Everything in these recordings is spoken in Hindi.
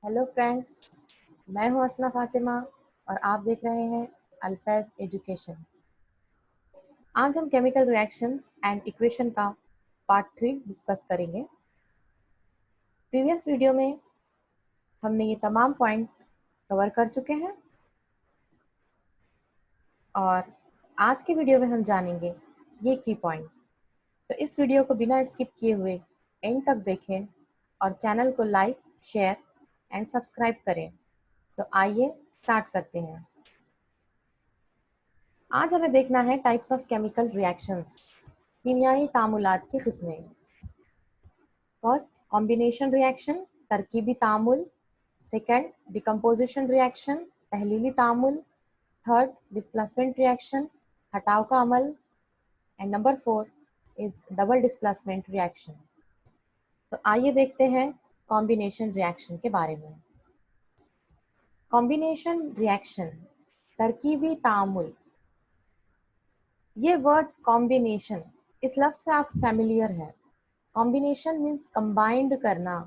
हेलो फ्रेंड्स, मैं हूं असना फातिमा और आप देख रहे हैं अल्फैज़ एजुकेशन। आज हम केमिकल रिएक्शंस एंड इक्वेशन का पार्ट 3 डिस्कस करेंगे। प्रीवियस वीडियो में हमने ये तमाम पॉइंट कवर कर चुके हैं और आज के वीडियो में हम जानेंगे ये की पॉइंट। तो इस वीडियो को बिना स्किप किए हुए एंड तक देखें और चैनल को लाइक, शेयर एंड सब्सक्राइब करें। तो आइए स्टार्ट करते हैं। आज हमें देखना है टाइप्स ऑफ केमिकल रिएक्शंस, कीमियाई तामुलात की किस्में। फर्स्ट, कॉम्बिनेशन रिएक्शन, तरकीबी तामुल। सेकंड, डिकम्पोजिशन रिएक्शन, तहलीली तामुल। थर्ड, डिस्प्लेसमेंट रिएक्शन, हटाव का अमल। And number 4 is double displacement reaction. तो आइए देखते हैं कॉम्बिनेशन रिएक्शन के बारे में। कॉम्बिनेशन रिएक्शन, तरकीबी तामुल। ये वर्ड कॉम्बिनेशन, इस लफ्ज़ से आप फैमिलियर है। कॉम्बिनेशन मीन्स कंबाइंड करना,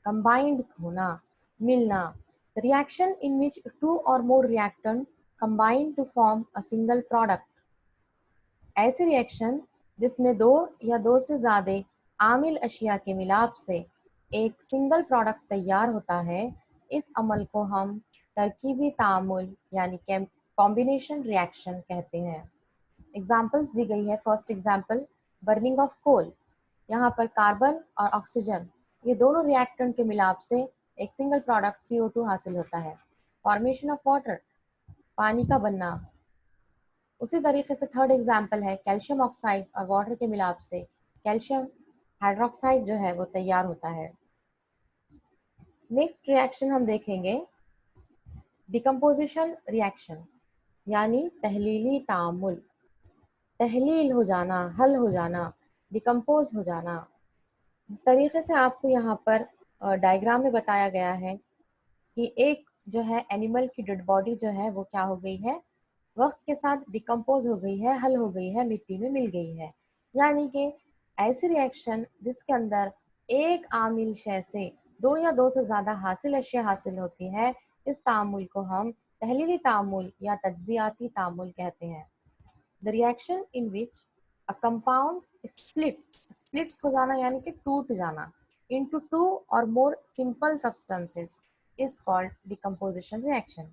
कंबाइंड होना, मिलना। Reaction in which two or more reactant combine to form a single product. ऐसे रिएक्शन जिसमें दो या दो से ज़्यादा आमिल अशिया के मिलाप से एक सिंगल प्रोडक्ट तैयार होता है, इस अमल को हम तरकीबी तामुल यानी कॉम्बिनेशन रिएक्शन कहते हैं। एग्जाम्पल्स दी गई है। First example, burning of coal. यहाँ पर कार्बन और ऑक्सीजन ये दोनों रिएक्टेंट के मिलाप से एक सिंगल प्रोडक्ट CO2 हासिल होता है। फॉर्मेशन ऑफ वाटर, पानी का बनना। उसी तरीके से थर्ड एग्जाम्पल है कैल्शियम ऑक्साइड और वाटर के मिलाप से कैल्शियम हाइड्रोक्साइड जो है वो तैयार होता है। नेक्स्ट रिएक्शन हम देखेंगे डिकम्पोजिशन रिएक्शन यानी तहलीली तामुल। तहलील हो जाना, हल हो जाना, डिकम्पोज हो जाना। जिस तरीके से आपको यहाँ पर डायग्राम में बताया गया है कि एक जो है एनिमल की डेड बॉडी जो है वो क्या हो गई है, वक्त के साथ डिकम्पोज हो गई है, हल हो गई है, मिट्टी में मिल गई है। यानी कि ऐसी रिएक्शन जिसके अंदर एक आमिल शय से दो या दो से ज़्यादा हासिल अशिया हासिल होती है, इस तामुल को हम तहलीली तामुल या तज्जियाती तामुल कहते हैं। The reaction in which a compound splits हो जाना यानी कि टूट जाना into two or more simple substances is called decomposition reaction।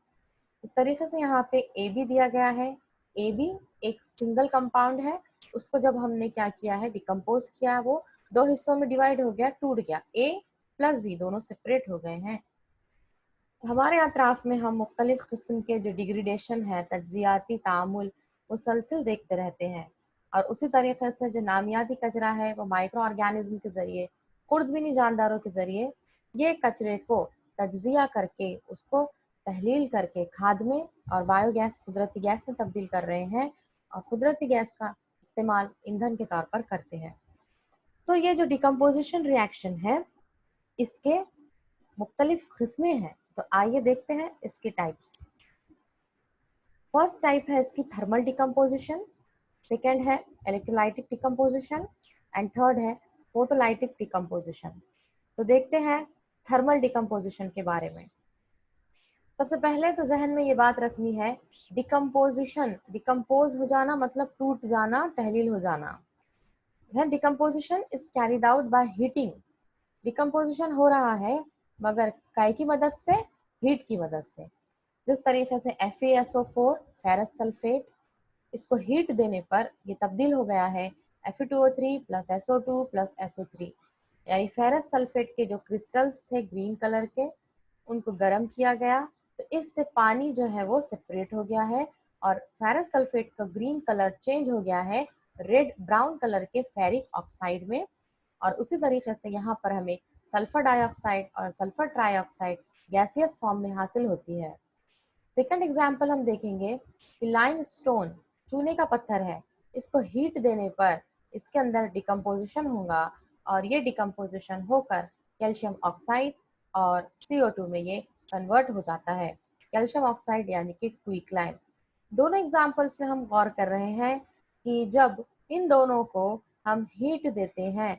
इस तरीके से यहाँ पे ए बी दिया गया है। ए बी एक सिंगल कंपाउंड है, उसको जब हमने क्या किया है, डिकम्पोज किया, वो दो हिस्सों में डिवाइड हो गया, टूट गया। ए प्लस बी दोनों सेपरेट हो गए हैं। तो हमारे अतराफ में हम मुख्तलिफ किस्म के जो डिग्रेडेशन है, तज्जियाती तामुल, मुसलसल देखते रहते हैं। और उसी तरीके से जो नामियाती कचरा है वो माइक्रो ऑर्गेनिज्म के ज़रिए, खुर्दबीनी जानदारों के ज़रिए ये कचरे को तज्जिया करके उसको तहलील करके खाद में और बायोगैस कुदरती गैस में तब्दील कर रहे हैं और कुदरती गैस का इस्तेमाल ईंधन के तौर पर करते हैं। तो ये जो डिकम्पोजिशन रिएक्शन है इसके मुख्तलिफ किस्में हैं। तो आइए देखते हैं इसके टाइप्स। फर्स्ट टाइप है इसकी थर्मल डिकम्पोजिशन, सेकेंड है इलेक्ट्रोलाइटिक डिकम्पोजिशन एंड थर्ड है फोटोलाइटिक डिकम्पोजिशन। तो देखते हैं थर्मल डिकम्पोजिशन के बारे में। सबसे पहले तो जहन में ये बात रखनी है, डिकम्पोजिशन, डिकम्पोज हो जाना मतलब टूट जाना, तहलील हो जाना। Decomposition is carried out by heating. Decomposition हो रहा है मगर काय की मदद से, हीट की मदद से। जिस तरीके से FeSO4 फेरस सल्फेट, इसको हीट देने पर ये तब्दील हो गया है Fe2O3 plus SO2 plus SO3। यानी फेरस सल्फेट के जो क्रिस्टल्स थे ग्रीन कलर के, उनको गर्म किया गया तो इससे पानी जो है वो सेपरेट हो गया है और फेरस सल्फेट का ग्रीन कलर चेंज हो गया है रेड ब्राउन कलर के फेरिक ऑक्साइड में। और उसी तरीके से यहाँ पर हमें सल्फर डाइऑक्साइड और सल्फर ट्राइऑक्साइड गैसियस फॉर्म में हासिल होती है। सेकंड एग्जाम्पल हम देखेंगे कि लाइम स्टोन, चूने का पत्थर है, इसको हीट देने पर इसके अंदर डिकम्पोजिशन होगा और ये डिकम्पोजिशन होकर कैल्शियम ऑक्साइड और CO2 में ये कन्वर्ट हो जाता है, कैल्शियम ऑक्साइड यानी कि क्विकलाइम। दोनों एग्जाम्पल्स में हम गौर कर रहे हैं कि जब इन दोनों को हम हीट देते हैं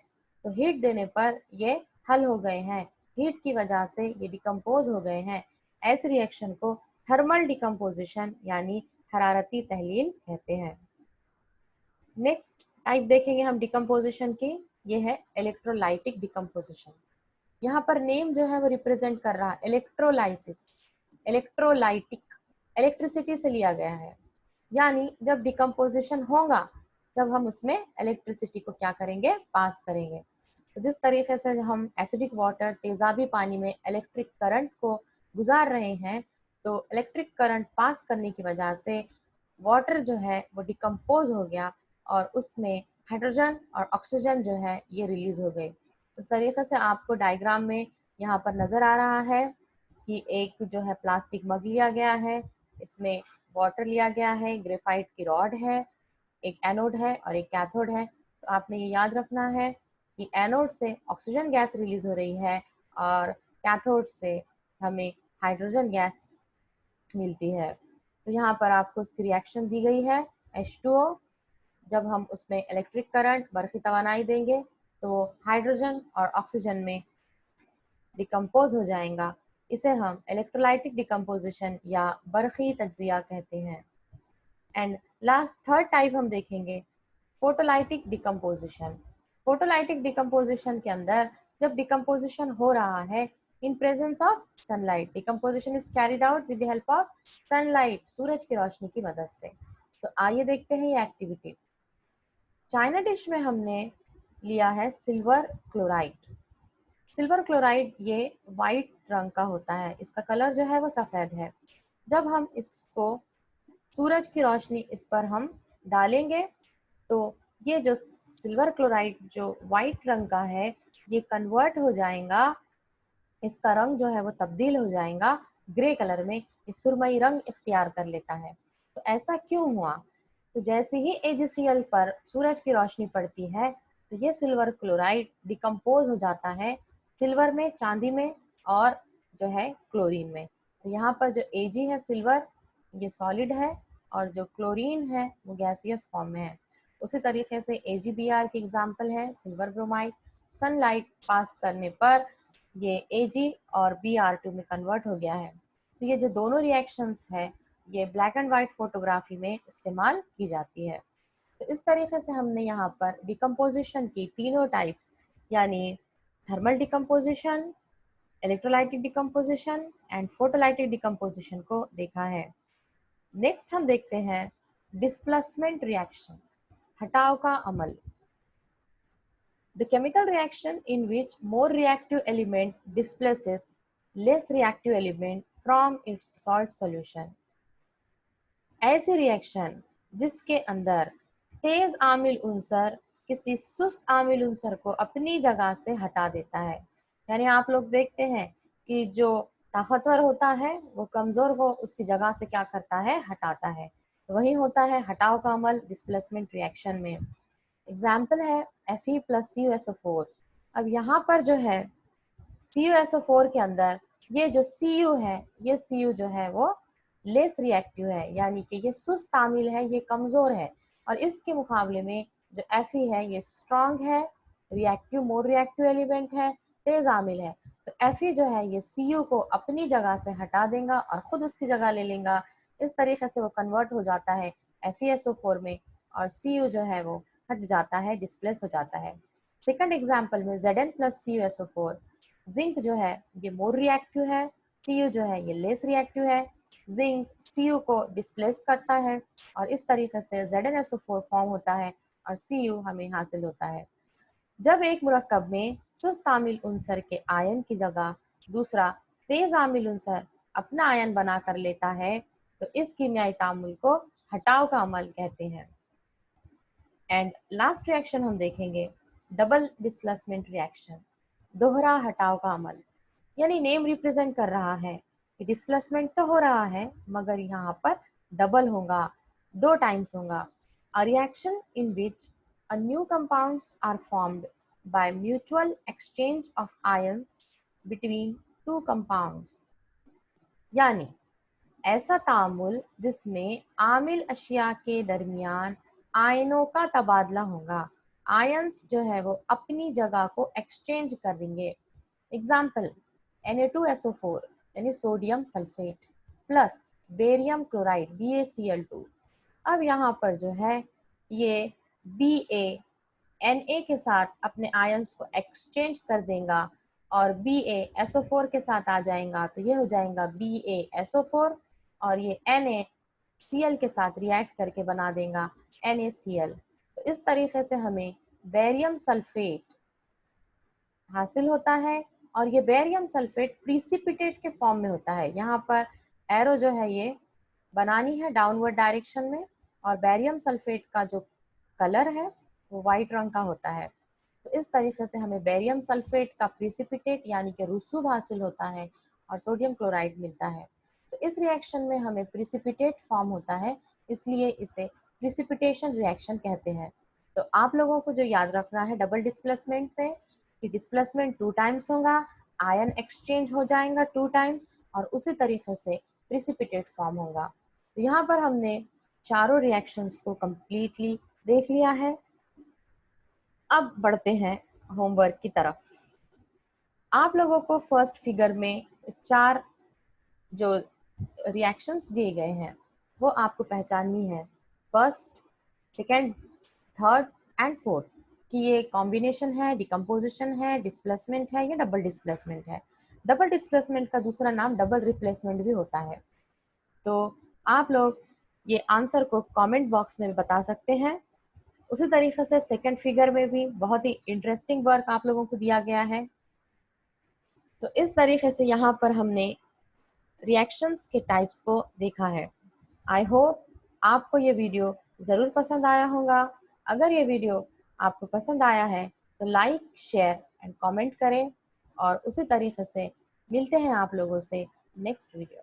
तो हीट देने पर ये हल हो गए हैं, हीट की वजह से ये डिकम्पोज हो गए हैं, ऐसे रिएक्शन को थर्मल डिकम्पोजिशन यानी हरारती तहलील कहते हैं। नेक्स्ट टाइप देखेंगे हम डिकम्पोजिशन की, ये है इलेक्ट्रोलाइटिक डिकम्पोजिशन। यहाँ पर नेम जो है वो रिप्रेजेंट कर रहा है इलेक्ट्रोलाइसिस, इलेक्ट्रोलाइटिक, इलेक्ट्रिसिटी से लिया गया है। यानी जब डिकम्पोजिशन होगा तब हम उसमें इलेक्ट्रिसिटी को क्या करेंगे, पास करेंगे। तो जिस तरीके से हम एसिडिक वाटर तेजाबी पानी में इलेक्ट्रिक करंट को गुजार रहे हैं, तो इलेक्ट्रिक करंट पास करने की वजह से वाटर जो है वो डिकम्पोज हो गया और उसमें हाइड्रोजन और ऑक्सीजन जो है ये रिलीज हो गई। इस तरीके से आपको डायग्राम में यहाँ पर नज़र आ रहा है कि एक जो है प्लास्टिक मग लिया गया है, इसमें वाटर लिया गया है, ग्रेफाइट की रॉड है, एक एनोड है और एक कैथोड है। तो आपने ये याद रखना है कि एनोड से ऑक्सीजन गैस रिलीज हो रही है और कैथोड से हमें हाइड्रोजन गैस मिलती है। तो यहाँ पर आपको उसकी रिएक्शन दी गई है H2O। जब हम उसमें इलेक्ट्रिक करंट बरक़ी तवानाई देंगे तो हाइड्रोजन और ऑक्सीजन में डिकम्पोज हो जाएगा। इसे हम इलेक्ट्रोलाइटिक डिकम्पोजिशन या बरक़ी तज्जिया कहते हैं। एंड लास्ट थर्ड टाइप हम देखेंगे फोटोलाइटिक डिकम्पोजिशन। फोटोलाइटिक डिकम्पोजिशन के अंदर जब डिकम्पोजिशन हो रहा है in presence of sunlight, decomposition is carried out with the help of sunlight, सूरज की रोशनी की मदद से। तो आइए देखते हैं ये एक्टिविटी। चाइना डिश में हमने लिया है सिल्वर क्लोराइड। सिल्वर क्लोराइड ये वाइट रंग का होता है, इसका कलर जो है वो सफ़ेद है। जब हम इसको सूरज की रोशनी इस पर हम डालेंगे तो ये जो सिल्वर क्लोराइड जो वाइट रंग का है ये कन्वर्ट हो जाएगा, इसका रंग जो है वो तब्दील हो जाएगा ग्रे कलर में, ये सुरमई रंग इख्तियार कर लेता है। तो ऐसा क्यों हुआ? तो जैसे ही AgCl पर सूरज की रोशनी पड़ती है तो ये सिल्वर क्लोराइड डिकम्पोज हो जाता है सिल्वर में, चांदी में और जो है क्लोरीन में। तो यहाँ पर जो Ag है सिल्वर ये सॉलिड है और जो क्लोरीन है वो गैसियस फॉर्म में है। उसी तरीके से AgBr की एग्जाम्पल है सिल्वर ब्रोमाइड, सनलाइट पास करने पर ये Ag और Br2 में कन्वर्ट हो गया है। तो ये जो दोनों रिएक्शंस है ये ब्लैक एंड वाइट फोटोग्राफी में इस्तेमाल की जाती है। तो इस तरीके से हमने यहाँ पर डिकम्पोजिशन की तीनों टाइप्स यानी thermal decomposition, electrolytic decomposition and photolytic decomposition को देखा है। नेक्स्ट हम देखते हैं डिस्प्लेसमेंट रिएक्शन, हटाव का अमल। The chemical reaction in which more reactive element displaces less reactive element from its salt solution। ऐसी रिएक्शन जिसके अंदर तेज आमिल उनसर किसी सुस्त आमिल उनसर को अपनी जगह से हटा देता है। यानी आप लोग देखते हैं कि जो ताकतवर होता है वो कमजोर को उसकी जगह से क्या करता है, हटाता है। तो वही होता है हटाव का अमल डिस्प्लेसमेंट रिएक्शन में। एग्जाम्पल है Fe प्लस CuSO4। अब यहाँ पर जो है CuSO4 के अंदर ये जो Cu है, ये Cu जो है वो लेस रिएक्टिव है, यानी कि ये सुस्त तामिल है, ये कमज़ोर है। और इसके मुकाबले में जो Fe है ये स्ट्रॉन्ग है, रिएक्टिव, मोर रिएक्टिव एलिमेंट है, तेज आमिल है। तो Fe जो है ये Cu को अपनी जगह से हटा देगा और ख़ुद उसकी जगह ले लेगा। इस तरीके से वो कन्वर्ट हो जाता है FeSO4 में और Cu जो है वो हट जाता है, डिस्प्लेस हो जाता है। सेकंड एग्जाम्पल में Zn प्लस CuSO4, जिंक जो है ये मोर रिएक्टिव है, Cu जो है ये लेस रिएक्टिव है। जिंक Cu को डिस्प्लेस करता है और इस तरीके से ZnSO4 फॉर्म होता है और Cu हमें हासिल होता है। जब एक मुरक्कब में सुस्त आमिल उनसर के आयन की जगह दूसरा तेज आमिल उनसर अपना आयन बना कर लेता है तो इस कीमियाई तामुल को हटाव का अमल कहते हैं। एंड लास्ट रिएक्शन हम देखेंगे डबल डिस्प्लेसमेंट रिएक्शन, दोहरा हटाव का अमल। यानी नेम रिप्रेजेंट कर रहा है कि डिस्प्लेसमेंट तो हो रहा है मगर यहाँ पर डबल होगा, 2 टाइम्स होगा। A reaction in which a new compounds are formed by mutual exchange of ions between 2 compounds. यानी ऐसा तामुल जिसमें आमिल अशिया के दरमियान आयनों का तबादला होगा, आयंस जो है वो अपनी जगह को एक्सचेंज कर देंगे। एग्जाम्पल Na2SO4 यानी sodium sulphate plus barium chloride BaCl2। अब यहाँ पर जो है ये Na के साथ अपने आयंस को एक्सचेंज कर देगा और BaSO4 के साथ आ जाएगा, तो ये हो जाएगा BaSO4 और ये NaCl के साथ रिएक्ट करके बना देगा NaCl। तो इस तरीके से हमें बेरियम सल्फेट हासिल होता है और ये बेरियम सल्फेट प्रिसिपिटेट के फॉर्म में होता है। यहाँ पर एरो जो है ये बनानी है डाउनवर्ड डायरेक्शन में और बेरियम सल्फेट का जो कलर है वो वाइट रंग का होता है। तो इस तरीके से हमें बेरियम सल्फेट का प्रिसिपिटेट यानी कि रुसूब हासिल होता है और सोडियम क्लोराइड मिलता है। तो इस रिएक्शन में हमें प्रिसिपिटेट फॉर्म होता है, इसलिए इसे प्रिसिपिटेशन रिएक्शन कहते हैं। तो आप लोगों को जो याद रखना है डबल डिस्प्लेसमेंट पे कि डिस्प्लेसमेंट 2 टाइम्स होगा, आयन एक्सचेंज हो जाएगा 2 टाइम्स और उसी तरीके से प्रिसिपिटेट फॉर्म होगा। तो यहाँ पर हमने चारों रिएक्शंस को कंप्लीटली देख लिया है। अब बढ़ते हैं होमवर्क की तरफ। आप लोगों को फर्स्ट फिगर में 4 जो रिएक्शंस दिए गए हैं वो आपको पहचाननी है, first, second, third and fourth, कि ये कॉम्बिनेशन है, डिकम्पोजिशन है, डिस्प्लेसमेंट है या डबल डिस्प्लेसमेंट है। डबल डिस्प्लेसमेंट का दूसरा नाम डबल रिप्लेसमेंट भी होता है। तो आप लोग ये आंसर को कमेंट बॉक्स में बता सकते हैं। उसी तरीके से सेकंड फिगर में भी बहुत ही इंटरेस्टिंग वर्क आप लोगों को दिया गया है। तो इस तरीके से यहाँ पर हमने रिएक्शंस के टाइप्स को देखा है। आई होप आपको ये वीडियो ज़रूर पसंद आया होगा। अगर ये वीडियो आपको पसंद आया है तो लाइक, शेयर एंड कमेंट करें और उसी तरीके से मिलते हैं आप लोगों से नेक्स्ट वीडियो।